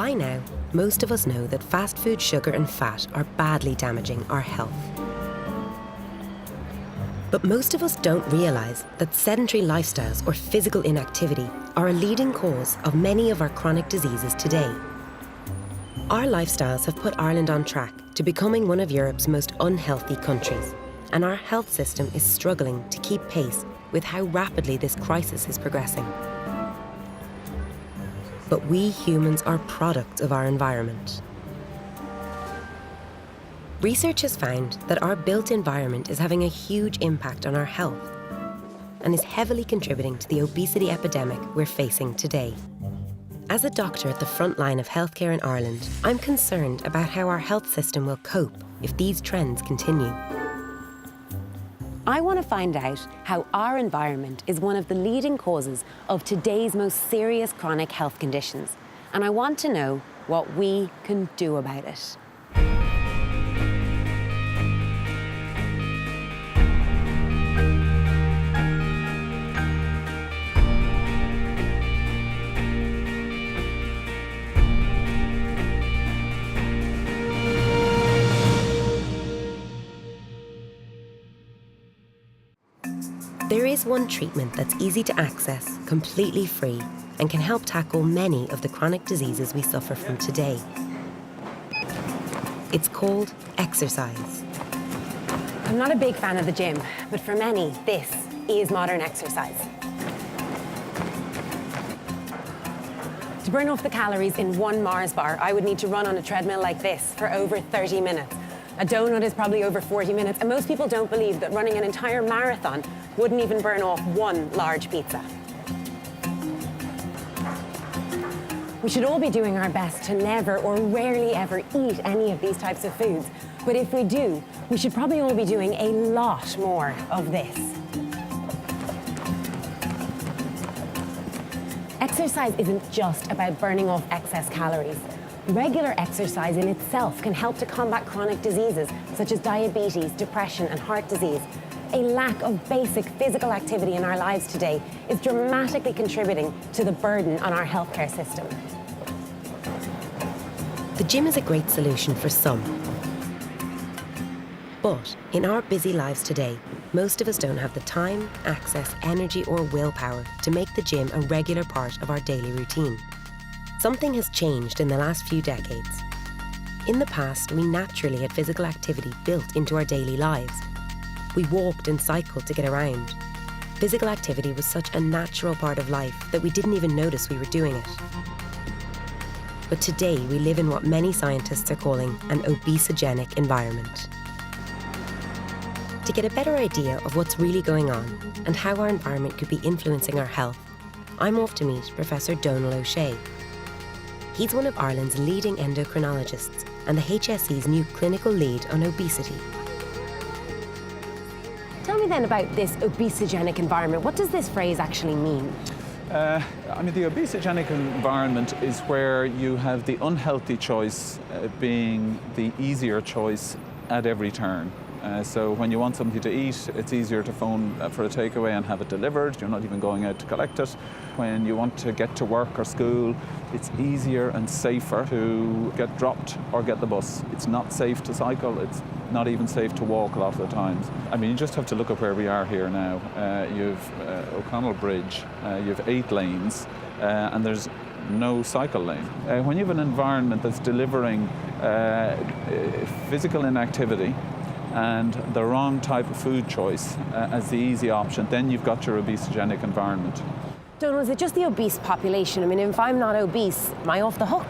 By now, most of us know that fast food sugar and fat are badly damaging our health. But most of us don't realise that sedentary lifestyles or physical inactivity are a leading cause of many of our chronic diseases today. Our lifestyles have put Ireland on track to becoming one of Europe's most unhealthy countries, and our health system is struggling to keep pace with how rapidly this crisis is progressing. But we humans are products of our environment. Research has found that our built environment is having a huge impact on our health and is heavily contributing to the obesity epidemic we're facing today. As a doctor at the front line of healthcare in Ireland, I'm concerned about how our health system will cope if these trends continue. I want to find out how our environment is one of the leading causes of today's most serious chronic health conditions, and I want to know what we can do about it. There is one treatment that's easy to access, completely free, and can help tackle many of the chronic diseases we suffer from today. It's called exercise. I'm not a big fan of the gym, but for many, this is modern exercise. To burn off the calories in one Mars bar, I would need to run on a treadmill like this for over 30 minutes. A donut is probably over 40 minutes, and most people don't believe that running an entire marathon wouldn't even burn off one large pizza. We should all be doing our best to never or rarely ever eat any of these types of foods. But if we do, we should probably all be doing a lot more of this. Exercise isn't just about burning off excess calories. Regular exercise in itself can help to combat chronic diseases such as diabetes, depression, and heart disease. A lack of basic physical activity in our lives today is dramatically contributing to the burden on our healthcare system. The gym is a great solution for some. But in our busy lives today, most of us don't have the time, access, energy, or willpower to make the gym a regular part of our daily routine. Something has changed in the last few decades. In the past, we naturally had physical activity built into our daily lives. We walked and cycled to get around. Physical activity was such a natural part of life that we didn't even notice we were doing it. But today, we live in what many scientists are calling an obesogenic environment. To get a better idea of what's really going on and how our environment could be influencing our health, I'm off to meet Professor Donal O'Shea. He's one of Ireland's leading endocrinologists and the HSE's new clinical lead on obesity. Tell me then about this obesogenic environment. What does this phrase actually mean? The obesogenic environment is where you have the unhealthy choice being the easier choice at every turn. So when you want something to eat, it's easier to phone for a takeaway and have it delivered. You're not even going out to collect it. When you want to get to work or school, it's easier and safer to get dropped or get the bus. It's not safe to cycle. It's not even safe to walk a lot of the times. You just have to look at where we are here now. You've O'Connell Bridge, you have 8 lanes, and there's no cycle lane. When you have an environment that's delivering physical inactivity and the wrong type of food choice as the easy option, then you've got your obesogenic environment. Donal, is it just the obese population? If I'm not obese, am I off the hook?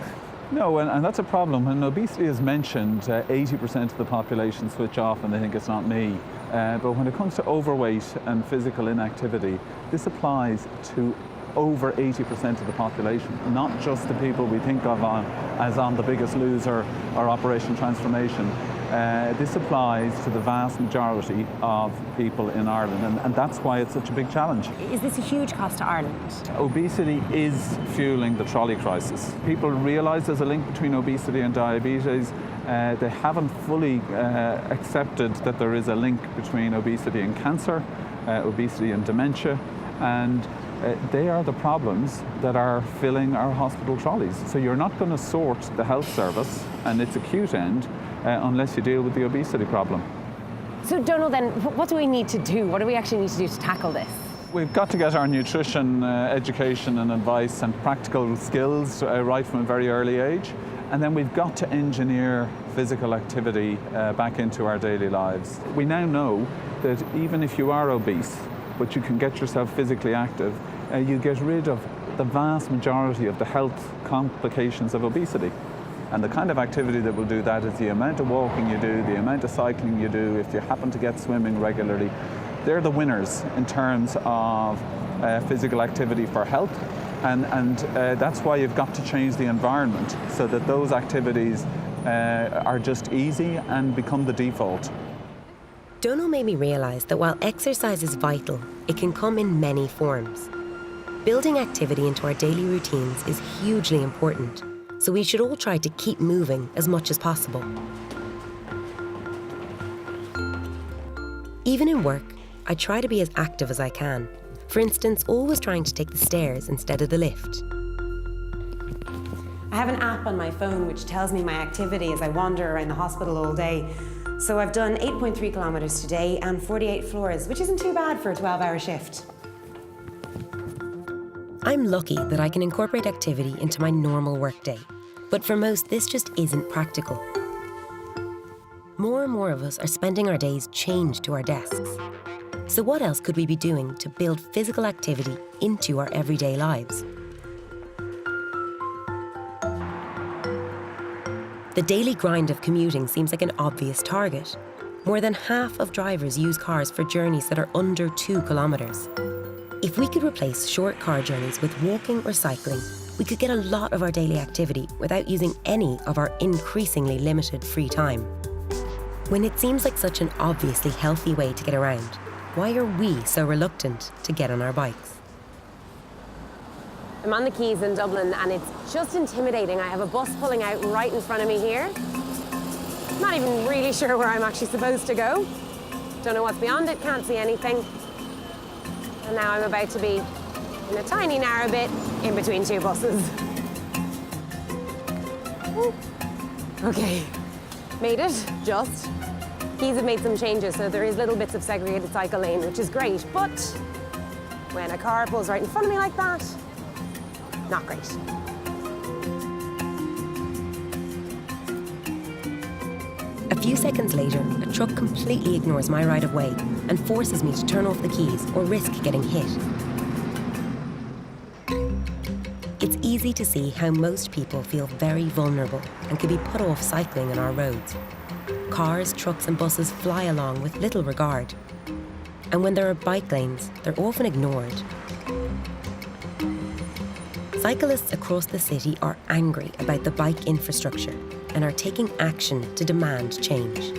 No, and that's a problem. When obesity is mentioned, 80% of the population switch off and they think it's not me. But when it comes to overweight and physical inactivity, this applies to over 80% of the population, not just the people we think of as on The Biggest Loser or Operation Transformation. This applies to the vast majority of people in Ireland, and that's why it's such a big challenge. Is this a huge cost to Ireland? Obesity is fueling the trolley crisis. People realise there's a link between obesity and diabetes. They haven't fully accepted that there is a link between obesity and cancer, obesity and dementia, and they are the problems that are filling our hospital trolleys. So you're not going to sort the health service and its acute end unless you deal with the obesity problem. So Donald, then, what do we need to do? What do we actually need to do to tackle this? We've got to get our nutrition education and advice and practical skills right from a very early age. And then we've got to engineer physical activity back into our daily lives. We now know that even if you are obese, but you can get yourself physically active, you get rid of the vast majority of the health complications of obesity. And the kind of activity that will do that is the amount of walking you do, the amount of cycling you do, if you happen to get swimming regularly. They're the winners in terms of physical activity for health. And that's why you've got to change the environment so that those activities are just easy and become the default. Donal made me realise that while exercise is vital, it can come in many forms. Building activity into our daily routines is hugely important, so we should all try to keep moving as much as possible. Even in work, I try to be as active as I can. For instance, always trying to take the stairs instead of the lift. I have an app on my phone which tells me my activity as I wander around the hospital all day. So I've done 8.3 kilometres today and 48 floors, which isn't too bad for a 12-hour shift. I'm lucky that I can incorporate activity into my normal workday, but for most, this just isn't practical. More and more of us are spending our days chained to our desks. So what else could we be doing to build physical activity into our everyday lives? The daily grind of commuting seems like an obvious target. More than half of drivers use cars for journeys that are under 2 kilometres. If we could replace short car journeys with walking or cycling, we could get a lot of our daily activity without using any of our increasingly limited free time. When it seems like such an obviously healthy way to get around, why are we so reluctant to get on our bikes? I'm on the quays in Dublin and it's just intimidating. I have a bus pulling out right in front of me here. Not even really sure where I'm actually supposed to go. Don't know what's beyond it, can't see anything. And now I'm about to be in a tiny narrow bit in between two buses. Ooh. Okay, made it, just. Quays have made some changes, so there is little bits of segregated cycle lane, which is great, but when a car pulls right in front of me like that, not great. A few seconds later, a truck completely ignores my right of way and forces me to turn off the keys or risk getting hit. It's easy to see how most people feel very vulnerable and could be put off cycling on our roads. Cars, trucks and buses fly along with little regard. And when there are bike lanes, they're often ignored. Cyclists across the city are angry about the bike infrastructure and are taking action to demand change.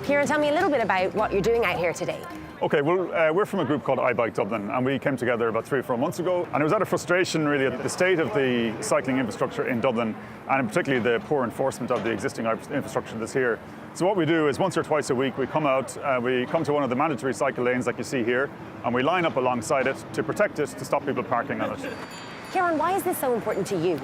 Kieran, tell me a little bit about what you're doing out here today. Okay, well, we're from a group called iBike Dublin, and we came together about 3 or 4 months ago. And it was out of frustration, really, at the state of the cycling infrastructure in Dublin, and particularly the poor enforcement of the existing infrastructure that's here. So what we do is once or twice a week, we come out, we come to one of the mandatory cycle lanes like you see here, and we line up alongside it to protect it, to stop people parking on it. Kieran, why is this so important to you?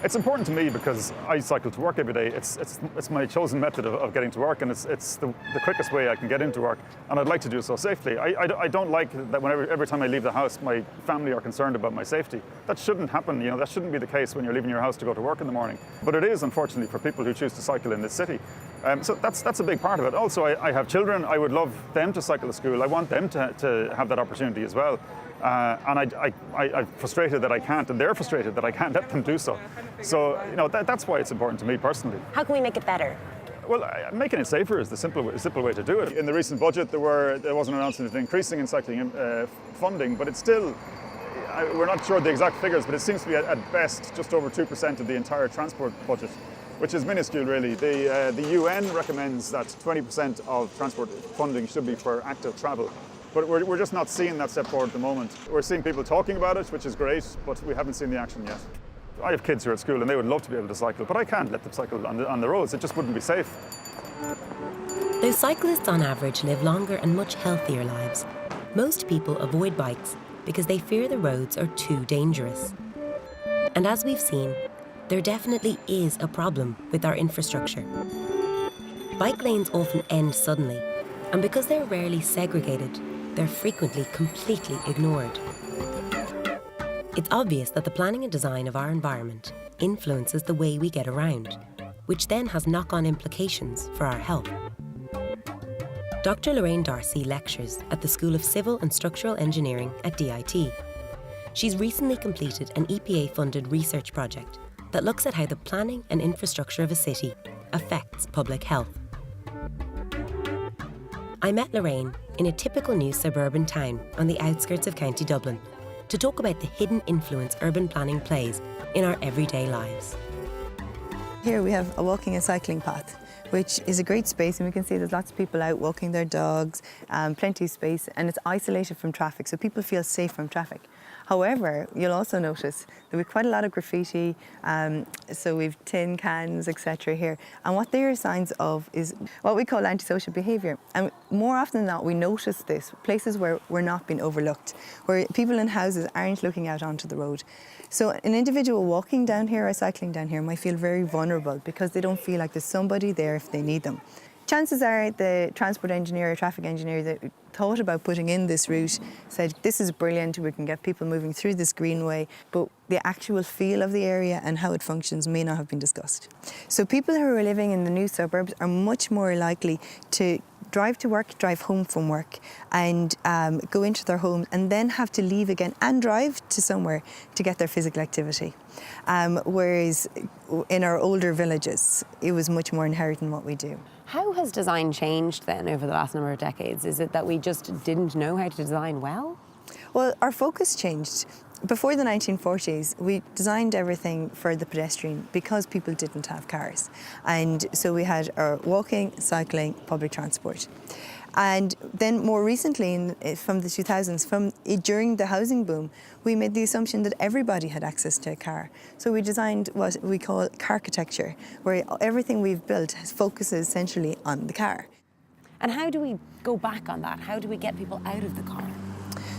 It's important to me because I cycle to work every day. It's my chosen method of getting to work, and it's the quickest way I can get into work, and I'd like to do so safely. I don't like that every time I leave the house, my family are concerned about my safety. That shouldn't happen. You know, that shouldn't be the case when you're leaving your house to go to work in the morning. But it is, unfortunately, for people who choose to cycle in this city. So that's a big part of it. Also, I have children. I would love them to cycle to school. I want them to have that opportunity as well. And I'm frustrated that I can't, and they're frustrated that I can't let them do so. So, you know, that's why it's important to me personally. How can we make it better? Well, making it safer is the simple way to do it. In the recent budget, there was an announcement of increasing in cycling funding, but it's still, we're not sure the exact figures, but it seems to be at best just over 2% of the entire transport budget, which is minuscule, really. The UN recommends that 20% of transport funding should be for active travel. But we're just not seeing that step forward at the moment. We're seeing people talking about it, which is great, but we haven't seen the action yet. I have kids who are at school and they would love to be able to cycle, but I can't let them cycle on the roads. It just wouldn't be safe. There's Though cyclists on average live longer and much healthier lives, most people avoid bikes because they fear the roads are too dangerous. And as we've seen, there definitely is a problem with our infrastructure. Bike lanes often end suddenly, and because they're rarely segregated, they're frequently completely ignored. It's obvious that the planning and design of our environment influences the way we get around, which then has knock-on implications for our health. Dr. Lorraine Darcy lectures at the School of Civil and Structural Engineering at DIT. She's recently completed an EPA-funded research project that looks at how the planning and infrastructure of a city affects public health. I met Lorraine in a typical new suburban town on the outskirts of County Dublin to talk about the hidden influence urban planning plays in our everyday lives. Here we have a walking and cycling path, which is a great space, and we can see there's lots of people out walking their dogs, plenty of space, and it's isolated from traffic, so people feel safe from traffic. However, you'll also notice that we've quite a lot of graffiti, so we've tin cans, etc. here, and what they are signs of is what we call antisocial behaviour. And more often than not, we notice this places where we're not being overlooked, where people in houses aren't looking out onto the road. So an individual walking down here or cycling down here might feel very vulnerable because they don't feel like there's somebody there if they need them. Chances are the transport engineer or traffic engineer that thought about putting in this route said, this is brilliant, we can get people moving through this Greenway, but the actual feel of the area and how it functions may not have been discussed. So people who are living in the new suburbs are much more likely to drive to work, drive home from work, and go into their homes and then have to leave again and drive to somewhere to get their physical activity. Whereas in our older villages, it was much more inherent in what we do. How has design changed then over the last number of decades? Is it that we just didn't know how to design well? Well, our focus changed. Before the 1940s, we designed everything for the pedestrian because people didn't have cars. And so we had our walking, cycling, public transport. And then more recently, from the 2000s, during the housing boom, we made the assumption that everybody had access to a car. So we designed what we call carcitecture, where everything we've built focuses essentially on the car. And how do we go back on that? How do we get people out of the car?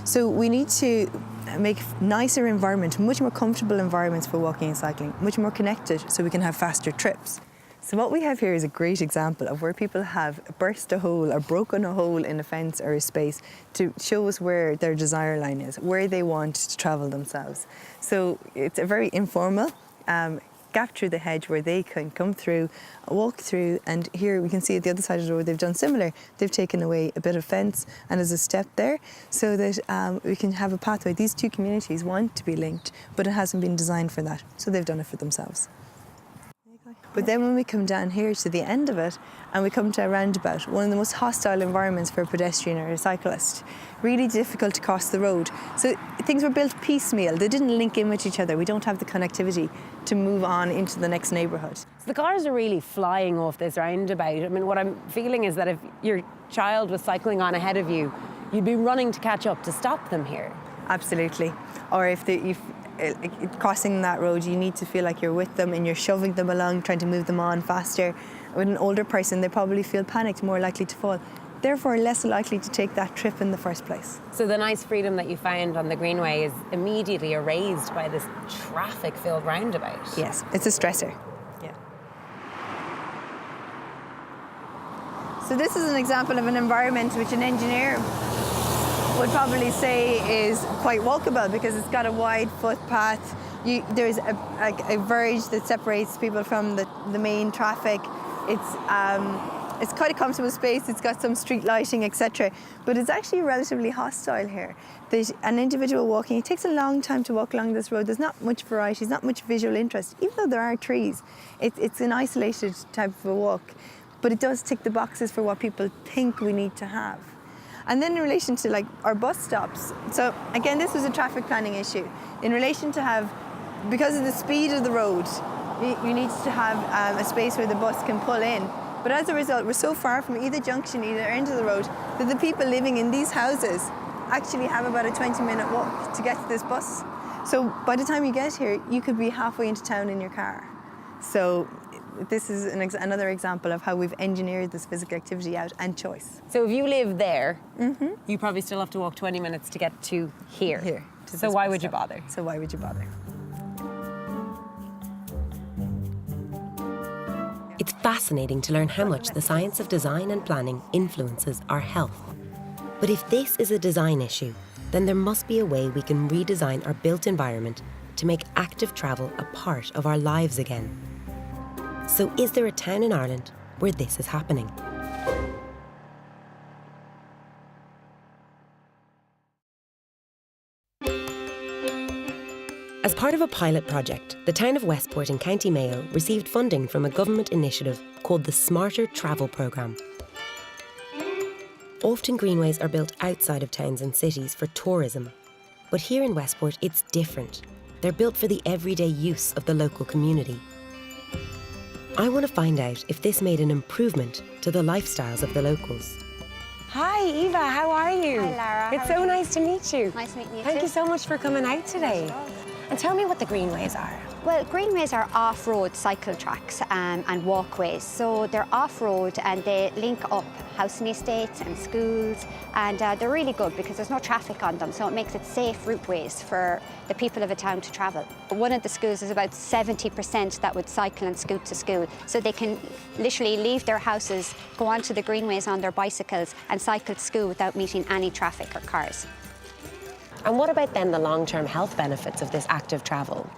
So we need to make nicer environments, much more comfortable environments for walking and cycling, much more connected so we can have faster trips. So what we have here is a great example of where people have burst a hole or broken a hole in a fence or a space to show us where their desire line is, where they want to travel themselves. So it's a very informal gap through the hedge where they can come through, walk through, and here we can see at the other side of the road they've done similar. They've taken away a bit of fence and there's a step there so that we can have a pathway. These two communities want to be linked, but it hasn't been designed for that, so they've done it for themselves. But then when we come down here to the end of it and we come to a roundabout, one of the most hostile environments for a pedestrian or a cyclist, really difficult to cross the road. So things were built piecemeal. They didn't link in with each other. We don't have the connectivity to move on into the next neighbourhood. So the cars are really flying off this roundabout. I mean, what I'm feeling is that if your child was cycling on ahead of you, you'd be running to catch up to stop them here. Absolutely. Or if crossing that road, you need to feel like you're with them and you're shoving them along, trying to move them on faster. With an older person, they probably feel panicked, more likely to fall. Therefore, less likely to take that trip in the first place. So the nice freedom that you found on the Greenway is immediately erased by this traffic-filled roundabout. Yes, it's a stressor. Yeah. So this is an example of an environment which an engineer would probably say is quite walkable because it's got a wide footpath. There's a verge that separates people from the main traffic. It's quite a comfortable space. It's got some street lighting, etc. But it's actually relatively hostile here. There's an individual walking. It takes a long time to walk along this road. There's not much variety. There's not much visual interest. Even though there are trees, it's an isolated type of a walk. But it does tick the boxes for what people think we need to have. And then in relation to like our bus stops, so again, this was a traffic planning issue. In relation to have, because of the speed of the road, you need to have a space where the bus can pull in. But as a result, we're so far from either junction, either end of the road, that the people living in these houses actually have about a 20-minute walk to get to this bus. So by the time you get here, you could be halfway into town in your car. So This is another example of how we've engineered this physical activity out and choice. So if you live there, you probably still have to walk 20 minutes to get to here. Here. So why would you bother? So why would you bother? It's fascinating to learn how much the science of design and planning influences our health. But if this is a design issue, then there must be a way we can redesign our built environment to make active travel a part of our lives again. So is there a town in Ireland where this is happening? As part of a pilot project, the town of Westport in County Mayo received funding from a government initiative called the Smarter Travel Programme. Often greenways are built outside of towns and cities for tourism, but here in Westport it's different. They're built for the everyday use of the local community. I want to find out if this made an improvement to the lifestyles of the locals. Hi, Eva, how are you? Hi, Lara. It's so nice to meet you. Nice meeting you Thank too. you so much for coming out today. And tell me what the greenways are. Well, greenways are off-road cycle tracks and walkways. So they're off-road and they link up housing estates and schools, and they're really good because there's no traffic on them, so it makes it safe routeways for the people of a town to travel. One of the schools is about 70% that would cycle and scoot to school, so they can literally leave their houses, go onto the greenways on their bicycles and cycle to school without meeting any traffic or cars. And what about then the long-term health benefits of this active travel?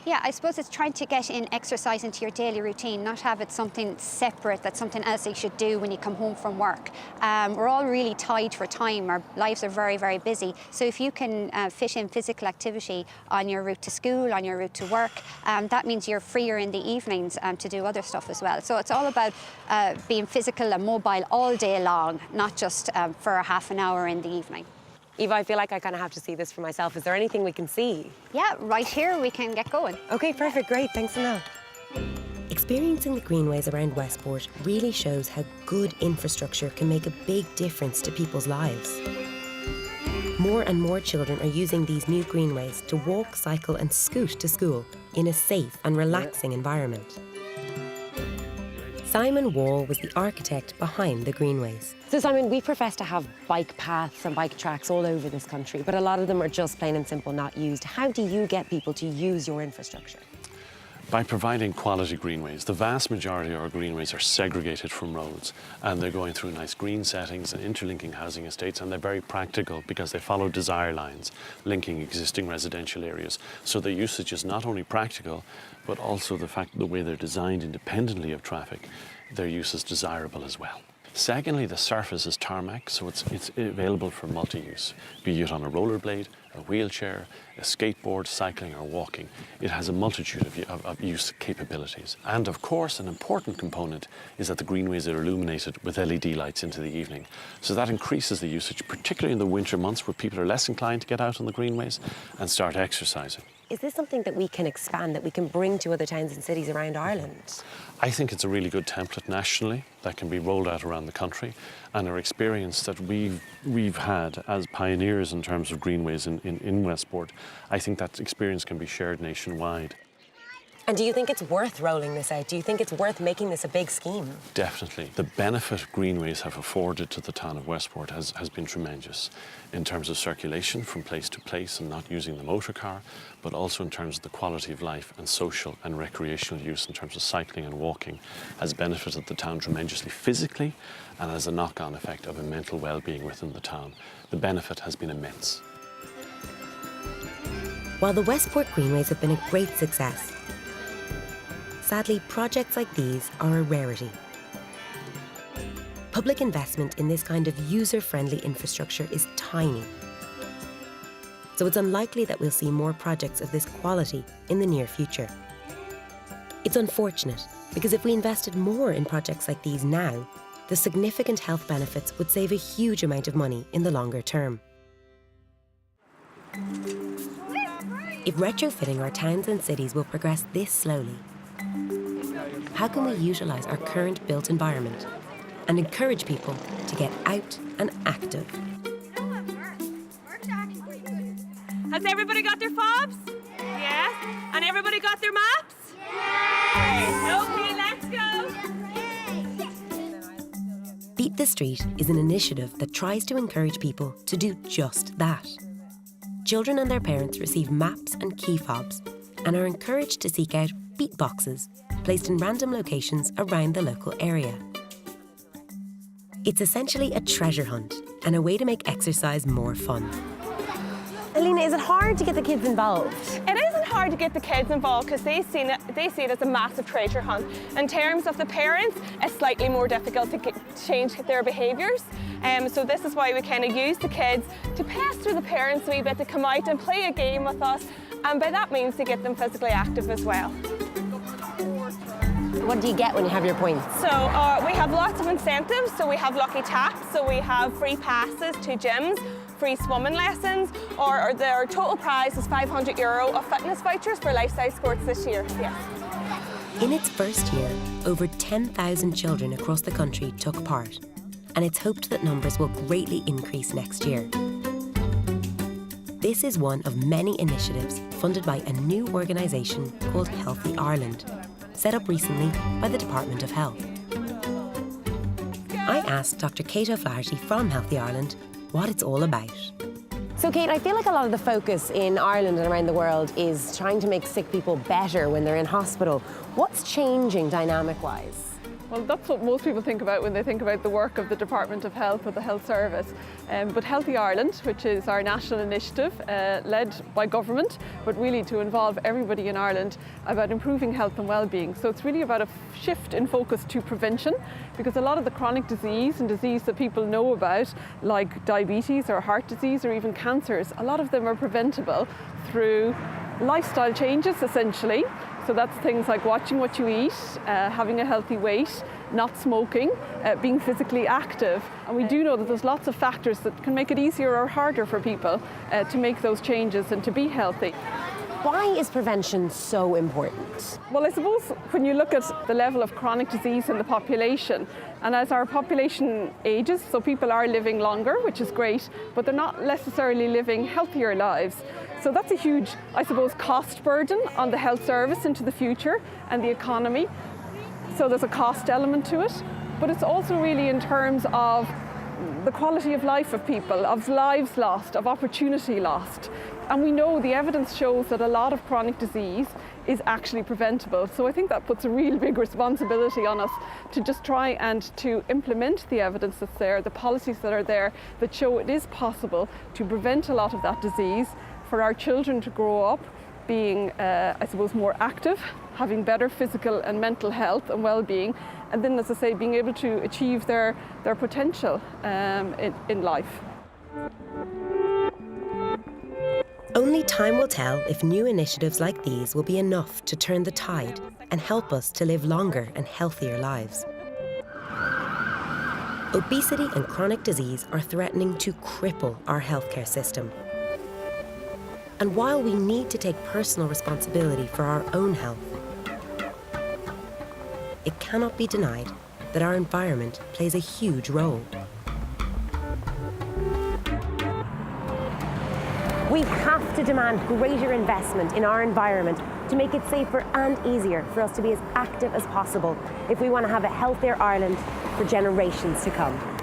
Yeah, I suppose it's trying to get in exercise into your daily routine, not have it something separate, that's something else you should do when you come home from work. We're all really tied for time. Our lives are very, very busy. So if you can fit in physical activity on your route to school, on your route to work, that means you're freer in the evenings to do other stuff as well. So it's all about being physical and mobile all day long, not just for a half an hour in the evening. Eva, I feel like I kind of have to see this for myself. Is there anything we can see? Yeah, right here we can get going. Okay, perfect, great, thanks a lot. Experiencing the greenways around Westport really shows how good infrastructure can make a big difference to people's lives. More and more children are using these new greenways to walk, cycle and scoot to school in a safe and relaxing environment. Simon Wall was the architect behind the greenways. So Simon, we profess to have bike paths and bike tracks all over this country, but a lot of them are just plain and simple not used. How do you get people to use your infrastructure? By providing quality greenways. The vast majority of our greenways are segregated from roads, and they're going through nice green settings and interlinking housing estates, and they're very practical because they follow desire lines linking existing residential areas. So the usage is not only practical, but also the way they're designed independently of traffic, their use is desirable as well. Secondly, the surface is tarmac, so it's available for multi-use, be it on a rollerblade, a wheelchair, a skateboard, cycling or walking. It has a multitude of use capabilities. And of course, an important component is that the greenways are illuminated with LED lights into the evening. So that increases the usage, particularly in the winter months where people are less inclined to get out on the greenways and start exercising. Is this something that we can expand, that we can bring to other towns and cities around Ireland? I think it's a really good template nationally that can be rolled out around the country, and our experience that we've had as pioneers in terms of greenways in Westport, I think that experience can be shared nationwide. And do you think it's worth rolling this out? Do you think it's worth making this a big scheme? Definitely. The benefit greenways have afforded to the town of Westport has been tremendous in terms of circulation from place to place and not using the motor car, but also in terms of the quality of life and social and recreational use in terms of cycling and walking has benefited the town tremendously physically and has a knock-on effect of a mental well-being within the town. The benefit has been immense. While the Westport Greenways have been a great success, sadly, projects like these are a rarity. Public investment in this kind of user-friendly infrastructure is tiny. So it's unlikely that we'll see more projects of this quality in the near future. It's unfortunate, because if we invested more in projects like these now, the significant health benefits would save a huge amount of money in the longer term. If retrofitting our towns and cities will progress this slowly, how can we utilise our current built environment and encourage people to get out and active? Has everybody got their fobs? Yes. And everybody got their maps? Yes. Okay, let's Feed the Street is an initiative that tries to encourage people to do just that. Children and their parents receive maps and key fobs and are encouraged to seek out beat boxes placed in random locations around the local area. It's essentially a treasure hunt and a way to make exercise more fun. Alina, is it hard to get the kids involved? It isn't hard to get the kids involved because they see it as a massive treasure hunt. In terms of the parents, it's slightly more difficult to change their behaviours. So this is why we kind of use the kids to pass through the parents a wee bit, to come out and play a game with us, and by that means to get them physically active as well. What do you get when you have your points? So we have lots of incentives. So we have lucky taps, so we have free passes to gyms, free swimming lessons, or their total prize is €500 of fitness vouchers for lifestyle sports this year. Yes. In its first year, over 10,000 children across the country took part, and it's hoped that numbers will greatly increase next year. This is one of many initiatives funded by a new organisation called Healthy Ireland, set up recently by the Department of Health. I asked Dr. Kate O'Flaherty from Healthy Ireland what it's all about. So Kate, I feel like a lot of the focus in Ireland and around the world is trying to make sick people better when they're in hospital. What's changing dynamic-wise? Well, that's what most people think about when they think about the work of the Department of Health or the Health Service. But Healthy Ireland, which is our national initiative, led by government, but really to involve everybody in Ireland about improving health and well-being. So it's really about a shift in focus to prevention, because a lot of the chronic disease and disease that people know about, like diabetes or heart disease or even cancers, a lot of them are preventable through lifestyle changes, essentially. So that's things like watching what you eat, having a healthy weight, not smoking, being physically active. And we do know that there's lots of factors that can make it easier or harder for people to make those changes and to be healthy. Why is prevention so important? Well, I suppose when you look at the level of chronic disease in the population, and as our population ages, so people are living longer, which is great, but they're not necessarily living healthier lives. So that's a huge, I suppose, cost burden on the health service into the future and the economy. So there's a cost element to it, but it's also really in terms of the quality of life of people, of lives lost, of opportunity lost. And we know the evidence shows that a lot of chronic disease is actually preventable. So I think that puts a real big responsibility on us to just try and to implement the evidence that's there, the policies that are there that show it is possible to prevent a lot of that disease, for our children to grow up being, I suppose, more active, having better physical and mental health and well-being, and then, as I say, being able to achieve their potential in life. Only time will tell if new initiatives like these will be enough to turn the tide and help us to live longer and healthier lives. Obesity and chronic disease are threatening to cripple our healthcare system. And while we need to take personal responsibility for our own health, it cannot be denied that our environment plays a huge role. We have to demand greater investment in our environment to make it safer and easier for us to be as active as possible if we want to have a healthier Ireland for generations to come.